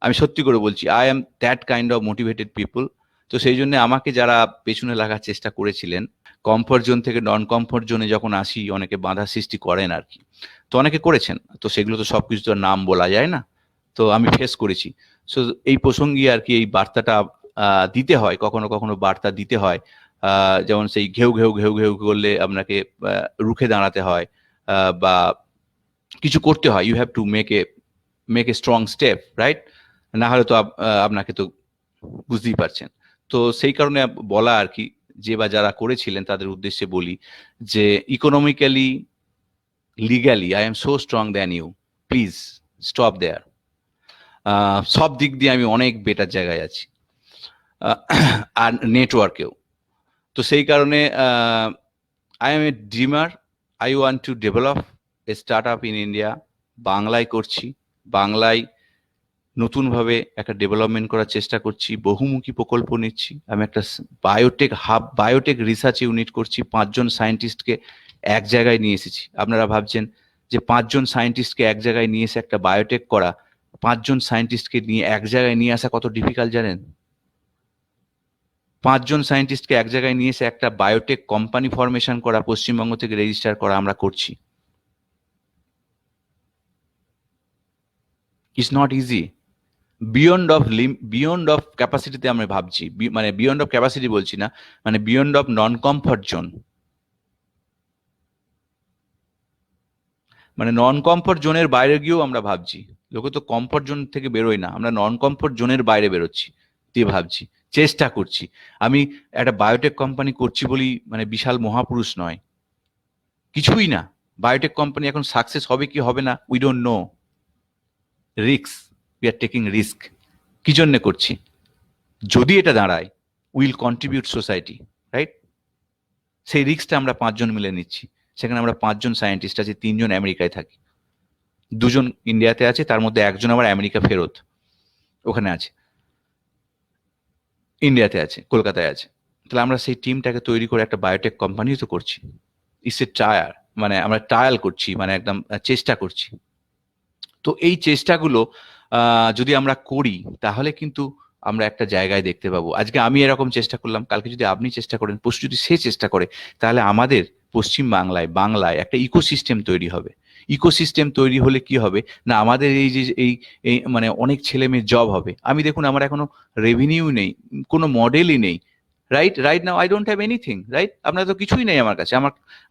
আমি সত্যি করে বলছি, I am that kind of motivated people. তো সেই জন্য আমাকে যারা পেছনে লাগার চেষ্টা করেছিলেন, কমফর্ট জোন থেকে নন কমফর্ট জোনে যখন আসি, অনেকে বাধা সৃষ্টি করেন আর কি। তো অনেকে করেছেন, তো সেগুলো তো সবকিছু তো নাম বলা যায় না। তো আমি ফেস করেছি। সো এই প্রসঙ্গে আর কি এই বার্তাটা দিতে হয়, কখনো কখনো বার্তা দিতে হয়। যেমন সেই ঘেউ ঘেউ ঘেউ ঘেউ করলে আপনাকে রুখে দাঁড়াতে হয়, বা কিছু করতে হয়। You have to make a strong step, right? না হলে তো আপনাকে তো বুঝতেই পারছেন। তো সেই কারণে বলা আর কি, যে বা যারা করেছিলেন তাদের উদ্দেশ্যে বলি, যে economically, legally I am so strong than you, please stop there. সব দিক দিয়ে আমি অনেক বেটার জায়গায় আছি, আর নেটওয়ার্কেও। তো সেই কারণে I M A dreamer, I want to develop a start up in India. বাংলায় করছি, বাংলায় নতুনভাবে একটা ডেভেলপমেন্ট করার চেষ্টা করছি, বহুমুখী প্রকল্প নিচ্ছি। আমি একটা বায়োটেক রিসার্চ ইউনিট করছি, 5জন সায়েন্টিস্টকে এক জায়গায় নিয়ে এসেছি। আপনারা ভাবছেন যে 5জন সায়েন্টিস্টকে এক জায়গায় নিয়ে এসে একটা বায়োটেক করা, 5জন সায়েন্টিস্টকে নিয়ে এক জায়গায় নিয়ে আসা কত ডিফিকাল্ট জানেন? 5জন সায়েন্টিস্টকে এক জায়গায় নিয়ে এসে একটা বায়োটেক কোম্পানি ফরমেশন করা, পশ্চিমবঙ্গ থেকে রেজিস্টার করা আমরা করছি। It's not easy. Beyond of ক্যাপাসিটিতে আমরা ভাবছি, মানে বিয়ন্ড অফ ক্যাপাসিটি বলছি না, মানে beyond of non comfort zone. মানে নন কমফর্ট জোনের বাইরে গিয়েও আমরা ভাবছি। লোকে তো কমফর্ট জোন থেকে বেরোয় না, আমরা নন কমফর্ট জোনের বাইরে বেরোচ্ছি, দিয়ে ভাবছি, চেষ্টা করছি। আমি একটা বায়োটেক কোম্পানি করছি বলি মানে বিশাল মহাপুরুষ নয়, কিছুই না। বায়োটেক কোম্পানি এখন সাকসেস হবে কি হবে না, we don't know. Risk, we are taking risk. কি জন্য করছি? যদি এটা দাঁড়ায়, উইল কন্ট্রিবিউট সোসাইটি, রাইট? সেই রিস্কটা আমরা 5জন মিলে নিচ্ছি। সেখানে আমরা 5জন সায়েন্টিস্ট আছি, 3জন আমেরিকায় থাকি, 2জন ইন্ডিয়াতে আছে, তার মধ্যে একজন আবার আমেরিকা ফেরত ওখানে আছে। ইন্ডিয়াতে আছে, কলকাতায় আছে। তাহলে আমরা সেই টিমটাকে তৈরি করে একটা বায়োটেক কোম্পানিও তো করছি। ইটস এ ট্রায়াল, মানে আমরা ট্রায়াল করছি, মানে একদম চেষ্টা করছি। তো এই চেষ্টাগুলো যদি আমরা করি তাহলে কিন্তু আমরা একটা জায়গায় দেখতে পাবো। আজকে আমি এরকম চেষ্টা করলাম, কালকে যদি আপনি চেষ্টা করেন, পরশু যদি সে চেষ্টা করে, তাহলে আমাদের পশ্চিম বাংলায় একটা ইকোসিস্টেম তৈরি হবে। ইকোসিস্টেম তৈরি হলে কি হবে না, আমাদের এই যে এই মানে অনেক ছেলে মেয়ের জব হবে। আমি দেখুন, আমার এখনো রেভিনিউ নেই, কোনো মডেলই নেই। Right right now I don't have anything, right? আপনার তো কিছুই নেই আমার কাছে,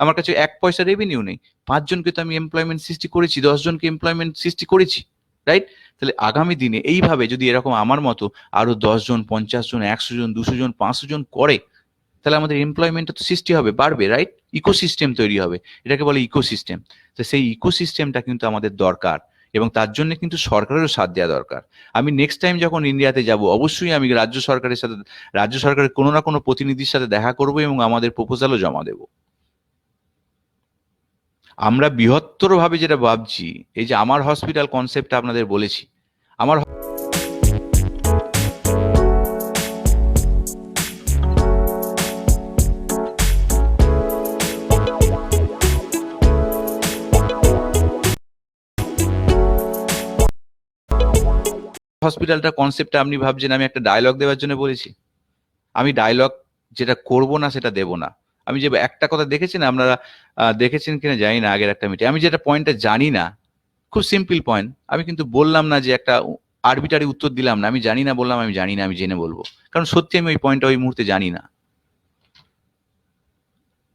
আমার কাছে এক পয়সা রেভিনিউ নেই। 5 জনকে তো আমি এমপ্লয়মেন্ট সৃষ্টি করেছি, 10 জনকে এমপ্লয়মেন্ট সৃষ্টি করেছি, রাইট? তাহলে আগামী দিনে এইভাবে যদি এরকম আমার মতো আরো 10 জন, 50 জন, 100 জন, 200 জন, 500 জন করে, তাহলে আমাদের এমপ্লয়মেন্টটা তো সৃষ্টি হবে, বাড়বে, রাইট? ইকোসিস্টেম তৈরি হবে, এটাকে বলে ইকোসিস্টেম। তো সেই ইকোসিস্টেমটা কিন্তু আমাদের দরকার, এবং তার জন্য কিন্তু সরকারেরও সাথ দেওয়া দরকার। আমি নেক্সট টাইম যখন ইন্ডিয়াতে যাব, অবশ্যই আমি রাজ্য সরকারের কোনো না কোনো প্রতিনিধির সাথে দেখা করব এবং আমাদের প্রপোজালও জমা দেব। আমরা বৃহত্তরভাবে যেটা ভাবছি, এই যে আমার হসপিটাল কনসেপ্টটা আপনাদের বলেছি, আমার হসপিটালটা কনসেপ্টটা আপনি ভাবছেন আমি একটা ডায়লগ দেওয়ার জন্য বলেছি? আমি ডায়লগ যেটা করব না সেটা দেব না। আমি যে একটা কথা দেখেছেন আপনারা, দেখেছেন কিনা জানি না, আগের একটা মিটে আমি যেটা পয়েন্টটা জানি না, খুব সিম্পল পয়েন্ট, আমি কিন্তু বললাম না যে একটা আরবিটারি উত্তর দিলাম না, আমি জানি না বললাম, আমি জানি না, আমি জেনে বলবো, কারণ সত্যি আমি ওই পয়েন্টটা ওই মুহূর্তে জানি না।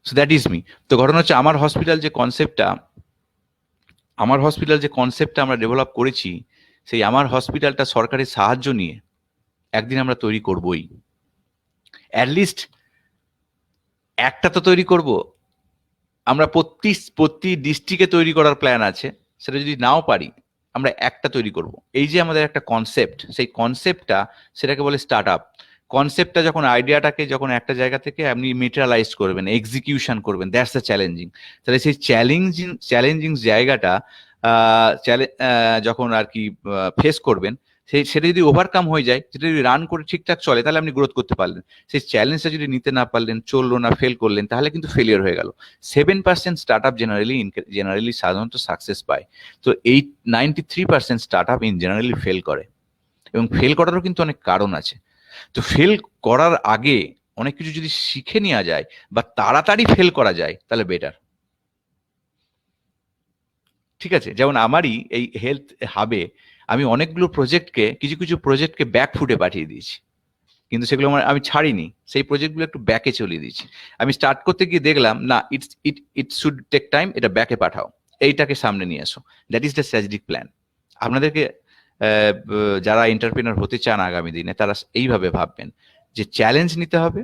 So that is me. তো ঘটনা হচ্ছে, আমার হসপিটাল যে কনসেপ্টটা আমরা ডেভেলপ করেছি, সেই আমার হসপিটালটা সরকারের সাহায্য নিয়ে একদিন আমরা তৈরি করবই। অ্যাটলিস্ট একটা তো তৈরি করব। আমরা প্রতি ডিস্ট্রিক্টে তৈরি করার প্ল্যান আছে, সেটা যদি নাও পারি আমরা একটা তৈরি করব। এই যে আমাদের একটা কনসেপ্ট, সেই কনসেপ্টটা, সেটাকে বলে স্টার্ট আপ। কনসেপ্টটা যখন, আইডিয়াটাকে যখন একটা জায়গা থেকে আপনি মেটেরিয়ালাইজ করবেন, এক্সিকিউশন করবেন, দ্যাটস দ্য চ্যালেঞ্জিং। তাহলে সেই চ্যালেঞ্জিং জায়গাটা যখন আর কি ফেস করবেন, সেটা যদি ওভারকাম হয়ে যায়, সেটা যদি রান করে ঠিকঠাক চলে, তাহলে আপনি গ্রোথ করতে পারলেন। সেই চ্যালেঞ্জটা যদি নিতে না পারলেন, চললো না, ফেল করলেন, তাহলে কিন্তু ফেলিয়ার হয়ে গেল। 7% স্টার্ট আপ জেনারেলি সাধারণত সাকসেস পায়। তো 93% স্টার্ট আপ জেনারেলি ফেল করে, এবং ফেল করারও কিন্তু অনেক কারণ আছে। তো ফেল করার আগে অনেক কিছু যদি শিখে নেওয়া যায় বা তাড়াতাড়ি ফেল করা যায়, তাহলে বেটার। ঠিক আছে, যেমন আমারই এই হেলথ হাবে আমি অনেকগুলো কিছু প্রজেক্টকে ব্যাক ফুটে পাঠিয়ে দিয়েছি, কিন্তু সেগুলো আমি ছাড়িনি, সেই প্রজেক্টগুলো একটু ব্যাকে চলিয়ে দিয়েছি। আমি স্টার্ট করতে গিয়ে দেখলাম না, ইট শুড টেক টাইম, এটা ব্যাকে পাঠাও, এইটাকে সামনে নিয়ে আসো। That is the strategic plan. আপনাদেরকে যারা এন্টারপ্রেনার হতে চান আগামী দিনে, তারা এইভাবে ভাববেন যে চ্যালেঞ্জ নিতে হবে।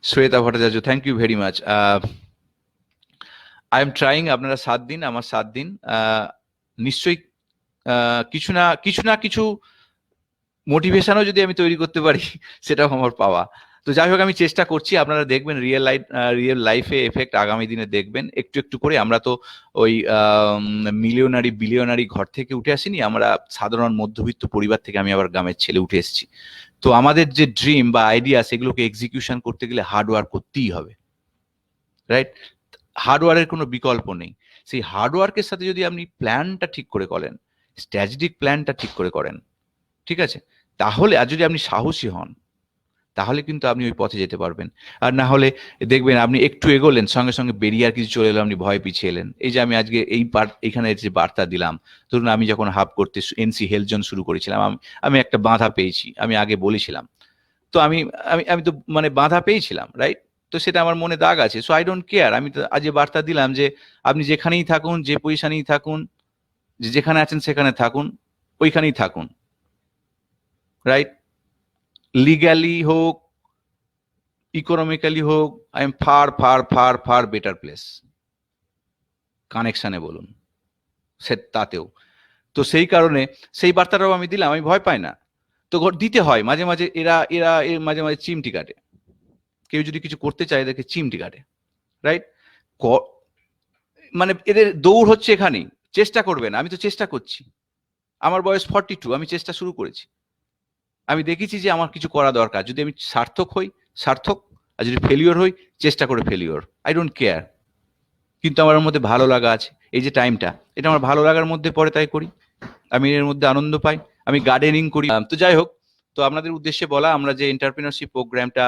Shweta Bhattacharya, thank you very much. I am trying. আপনারা 7 দিন, আমার 7 দিন, নিশ্চয়ই কিছু না কিছু মোটিভেশনও যদি আমি তৈরি করতে পারি, সেটাও আমার পাওয়া। তো যাই হোক, আমি চেষ্টা করছি, আপনারা দেখবেন রিয়েল লাইফে এফেক্ট আগামী দিনে দেখবেন একটু একটু করে। আমরা তো ওই বিলিয়নারি ঘর থেকে উঠে আসিনি, আমরা সাধারণ মধ্যবিত্ত পরিবার থেকে আমি আবার গ্রামের ছেলে উঠে এসেছি। তো আমাদের যে ড্রিম বা আইডিয়া, সেগুলোকে এক্সিকিউশন করতে গেলে হার্ডওয়ার্ক করতেই হবে, রাইট? হার্ডওয়ার্কের কোনো বিকল্প নেই। সেই হার্ডওয়ার্কের সাথে যদি আপনি প্ল্যানটা ঠিক করে করেন, স্ট্র্যাটেজিক প্ল্যানটা ঠিক করে করেন, ঠিক আছে, তাহলে, আর যদি আপনি সাহসী হন, তাহলে কিন্তু আপনি ওই পথে যেতে পারবেন। আর না হলে দেখবেন আপনি একটু এগোলেন, সঙ্গে সঙ্গে বেরিয়ে কিছু চলে এলো, আপনি ভয় পিছিয়ে এলেন। এই যে আমি আজকে এখানে যে বার্তা দিলাম, ধরুন আমি যখন হাব করতে এনসি হেলথ জোন শুরু করেছিলাম, আমি একটা বাধা পেয়েছি, আমি আগে বলেছিলাম। তো আমি আমি আমি তো মানে বাধা পেয়েছিলাম, রাইট? তো সেটা আমার মনে দাগ আছে, সো আই ডোন্ট কেয়ার। আমি তো আজ বার্তা দিলাম যে আপনি যেখানেই থাকুন, যে পজিশনেই থাকুন, যেখানে আছেন সেখানে থাকুন, ওইখানেই থাকুন, রাইট? লিগ্যালি হোক, ইকোনমিক্যালি হোক, I am far far far far better place. কানেকশনে বলুন, তাতেও। তো সেই কারণে সেই বার্তাটাও আমি দিলাম, আমি ভয় পাই না। তো দিতে হয় মাঝে মাঝে, এরা এরা মাঝে মাঝে চিমটি কাটে। কেউ যদি কিছু করতে চায়, এদেরকে চিমটি কাটে, রাইট? মানে এদের দৌড় হচ্ছে এখানেই। চেষ্টা করবেন, আমি তো চেষ্টা করছি, আমার বয়স 42, আমি চেষ্টা শুরু করেছি। আমি দেখেছি যে আমার কিছু করা দরকার, যদি আমি সার্থক হই সার্থক, আর যদি ফেলিওর হই চেষ্টা করে ফেলিওর, আই ডোন্ট কেয়ার। কিন্তু আমার মধ্যে ভালো লাগা আছে, এই যে টাইমটা, এটা আমার ভালো লাগার মধ্যে পড়ে, তাই করি। আমি এর মধ্যে আনন্দ পাই। আমি গার্ডেনিং করি। তো যাই হোক, তো আপনাদের উদ্দেশ্যে বলা, আমরা যে এন্টারপ্রেনারশিপ প্রোগ্রামটা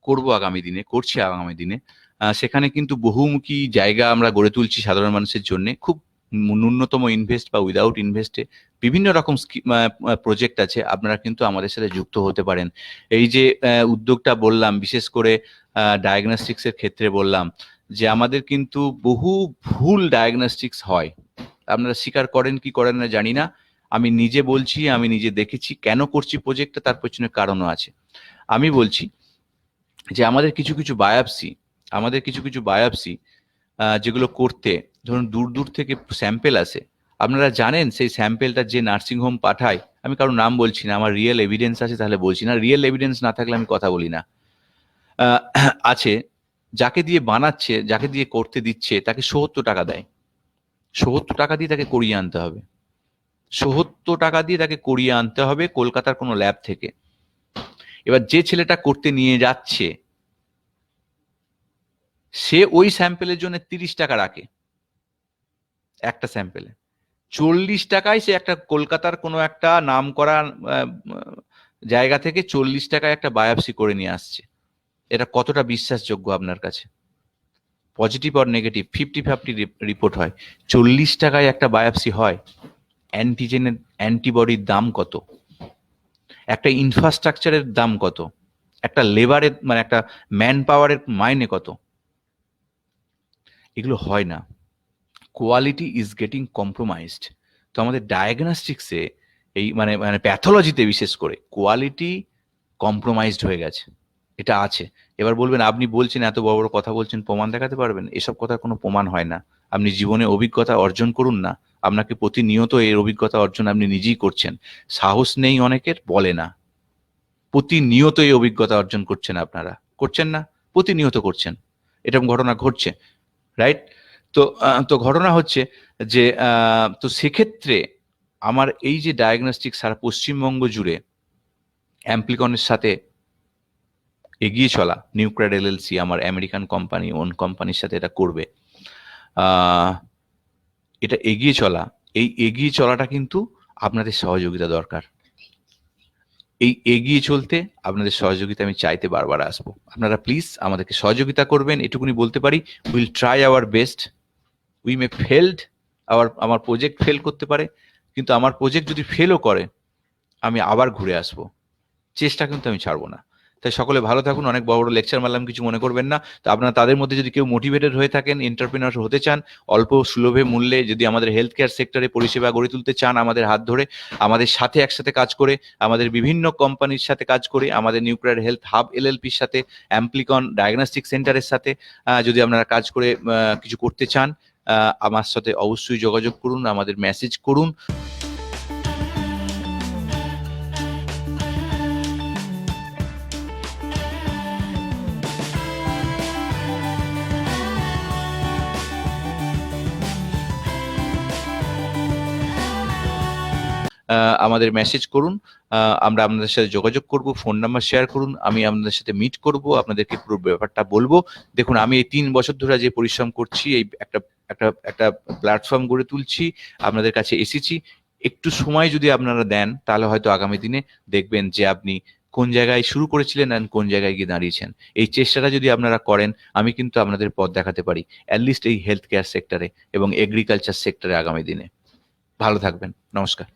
করবো আগামী দিনে, করছি আগামী দিনে, সেখানে কিন্তু বহুমুখী জায়গা আমরা গড়ে তুলছি সাধারণ মানুষের জন্য। খুব ন্যূনতম ইনভেস্ট বা উইদাউট ইনভেস্টে বিভিন্ন রকম প্রজেক্ট আছে, আপনারা কিন্তু আমাদের সাথে যুক্ত হতে পারেন। এই যে উদ্যোগটা বললাম, বিশেষ করে ডায়াগনস্টিক্স এর ক্ষেত্রে বললাম, যে আমাদের কিন্তু বহু ভুল ডায়াগনস্টিক্স হয়। আপনারা স্বীকার করেন কি করেন না জানি না, আমি নিজে বলছি, আমি নিজে দেখেছি। কেন করছি প্রজেক্টটা, তার পেছনে কারণও আছে। আমি বলছি যে আমাদের কিছু কিছু বায়োপসি যেগুলো করতে, ধরুন দূর দূর থেকে স্যাম্পেল আসে, আপনারা জানেন সেই স্যাম্পেলটা যে নার্সিং হোম পাঠায়, আমি কারো নাম বলছি না, আমার রিয়েল এভিডেন্স আছে তাহলে বলছি, না রিয়েল এভিডেন্স না থাকলে আমি কথা বলি না, আছে, যাকে দিয়ে বানাচ্ছে, যাকে দিয়ে করতে দিচ্ছে, তাকে ৭০ টাকা দেয়। ৭০ টাকা দিয়ে তাকে করিয়ে আনতে হবে, ৭০ টাকা দিয়ে তাকে করিয়ে আনতে হবে কলকাতার কোনো ল্যাব থেকে। এবার যে ছেলেটা করতে নিয়ে যাচ্ছে, সে ওই স্যাম্পেলের জন্য ৩০ টাকা রাখে একটা স্যাম্পেলে। ৪০ টাকায় সে একটা কলকাতার কোনো একটা নাম করা জায়গা থেকে ৪০ টাকায় একটা বায়োপসি করে নিয়ে আসছে। এটা কতটা বিশ্বাসযোগ্য আপনার কাছে? পজিটিভ আর নেগেটিভ 50-50 রিপোর্ট হয়, ৪০ টাকায় একটা বায়োপসি হয়। অ্যান্টিজেনের অ্যান্টিবডির দাম কত, একটা ইনফ্রাস্ট্রাকচারের দাম কত, একটা লেবারের মানে একটা ম্যান পাওয়ারের মাইনে কত? এগুলো হয় না। Quality is getting compromised. তো আমাদের ডায়াগনস্টিক্সে এই মানে মানে প্যাথোলজিতে বিশেষ করে কোয়ালিটি কম্প্রোমাইজড হয়ে গেছে, এটা আছে। এবার বলবেন আপনি বলছেন, এত বড় বড় কথা বলছেন, প্রমাণ দেখাতে পারবেন? এসব কথার কোনো প্রমাণ হয় না। আপনি জীবনে অভিজ্ঞতা অর্জন করুন না, আপনাকে প্রতিনিয়ত এর অভিজ্ঞতা অর্জন আপনি নিজেই করছেন। সাহস নেই অনেকের, বলে না। প্রতিনিয়ত এই অভিজ্ঞতা অর্জন করছেন, আপনারা করছেন না, প্রতিনিয়ত করছেন, এরকম ঘটনা ঘটছে, রাইট? তো তো ঘটনা হচ্ছে যে তো সেক্ষেত্রে আমার এই যে ডায়াগনস্টিক সারা পশ্চিমবঙ্গ জুড়ে অ্যাম্প্লিকনের সাথে এগিয়ে চলা, নিউক্রেড এলএলসি আমার আমেরিকান কোম্পানি, ওন কোম্পানির সাথে এটা করবে, এটা এগিয়ে চলা, এই এগিয়ে চলাটা কিন্তু আপনাদের সহযোগিতা দরকার। এই এগিয়ে চলতে আপনাদের সহযোগিতা আমি চাইতে বারবার আসবো। আপনারা প্লিজ আমাদেরকে সহযোগিতা করবেন, এটুকুনি বলতে পারি। Will try our best. We may failed, আমার প্রজেক্ট ফেল করতে পারে, কিন্তু আমার প্রজেক্ট যদি ফেলও করে আমি আবার ঘুরে আসবো, চেষ্টা কিন্তু আমি ছাড়বো না। তাই সকলে ভালো থাকুন। অনেক বড় বড় লেকচার মারলাম, কিছু মনে করবেন না। তো আপনারা তাদের মধ্যে যদি কেউ মোটিভেটেড হয়ে থাকেন, এন্টারপ্রেনার হতে চান, অল্প সুলভে মূল্যে যদি আমাদের হেলথ কেয়ার সেক্টরে পরিষেবা গড়ে তুলতে চান, আমাদের হাত ধরে, আমাদের সাথে একসাথে কাজ করে, আমাদের বিভিন্ন কোম্পানির সাথে কাজ করে, আমাদের নিউক্লিয়ার হেলথ হাব এলএলপির সাথে, অ্যাম্প্লিকন ডায়াগনস্টিক সেন্টারের সাথে যদি আপনারা কাজ করে কিছু করতে চান, আমার সাথে অবশ্যই যোগাযোগ করুন, আমাদের মেসেজ করুন। আমাদের মেসেজ করুন, আমরা আপনাদের সাথে যোগাযোগ করব, ফোন নাম্বার শেয়ার করুন, আমি আপনাদের সাথে মিট করব, আপনাদেরকে পুরো ব্যাপারটা বলবো। দেখুন, আমি এই ৩ বছর ধরে যে পরিশ্রম করছি, এই একটা একটা একটা প্ল্যাটফর্ম গড়ে তুলছি, আপনাদের কাছে এসেছি। একটু সময় যদি আপনারা দেন, তাহলে হয়তো আগামী দিনে দেখবেন যে আপনি কোন জায়গায় শুরু করেছিলেন আর কোন জায়গায় গিয়ে দাঁড়িয়েছেন। এই চেষ্টাটা যদি আপনারা করেন, আমি কিন্তু আপনাদের পথ দেখাতে পারি, অ্যাটলিস্ট এই হেলথ কেয়ার সেক্টরে এবং এগ্রিকালচার সেক্টরে আগামী দিনে। ভালো থাকবেন, নমস্কার।